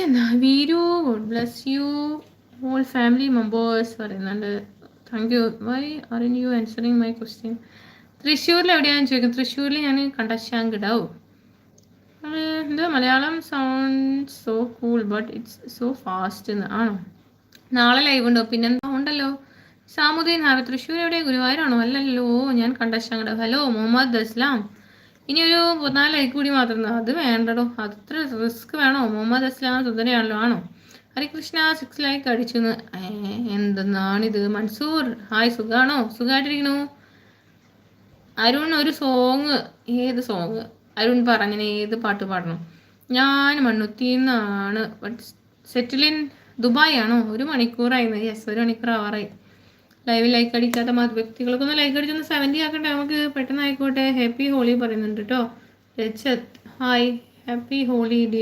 ഇതെന്താ Veeru god bless you all family members പറയുന്നുണ്ട്. Thank you. Why are you answering my question? തൃശ്ശൂരിൽ എവിടെയാണെന്ന് ചോദിക്കും. തൃശ്ശൂരിൽ ഞാൻ കണ്ടശാങ്കിടാവും. എന്താ Malayalam sound so cool but it's so fast എന്ന് ആണോ? നാളെ ലൈവ് ഉണ്ടോ? പിന്നെന്താ ഉണ്ടല്ലോ. സാമുദ്ദീൻ ഹാബി തൃശ്ശൂർ എവിടെ? ഗുരുവായൂരാണോ? അല്ലല്ലോ, ഞാൻ കണ്ടശാങ്കിടാവും. ഹലോ മുഹമ്മദ് അസ്ലാം. ഇനി ഒരു 4 ലൈക്ക് കൂടി മാത്രം. അത് വേണ്ടടോ, അത്ര റിസ്ക് വേണോ? മുഹമ്മദ് അസ്ലാം സുന്ദരിയാണല്ലോ. ആണോ? ഹരികൃഷ്ണ 6 ലൈക്ക് അടിച്ചെന്ന്. എന്തെന്നാണിത്? മൻസൂർ ഹായ്, സുഖാണോ? സുഖമായിട്ടിരിക്കണു. അരുൺ ഒരു സോങ്. ഏത് സോങ്? അരുൺ പറഞ്ഞിന് ഏത് പാട്ട് പാടണം? ഞാൻ മണ്ണുത്തിന്നാണ്. സെറ്റിൽ ഇൻ ദുബായ് ആണോ? 1 മണിക്കൂറായിരുന്നു. യെസ്, 1 മണിക്കൂർ ആവാറായി. ലൈവിൽ ലൈക്ക് അടിക്കാത്ത വ്യക്തികൾക്കൊന്ന് ലൈക്ക് അടിച്ചൊന്ന് 70 ആക്കട്ടെ. നമുക്ക് പെട്ടെന്ന് ആയിക്കോട്ടെ. ഹാപ്പി ഹോളി പറയുന്നുണ്ട് കേട്ടോ. Rajat hi, happy Holi day.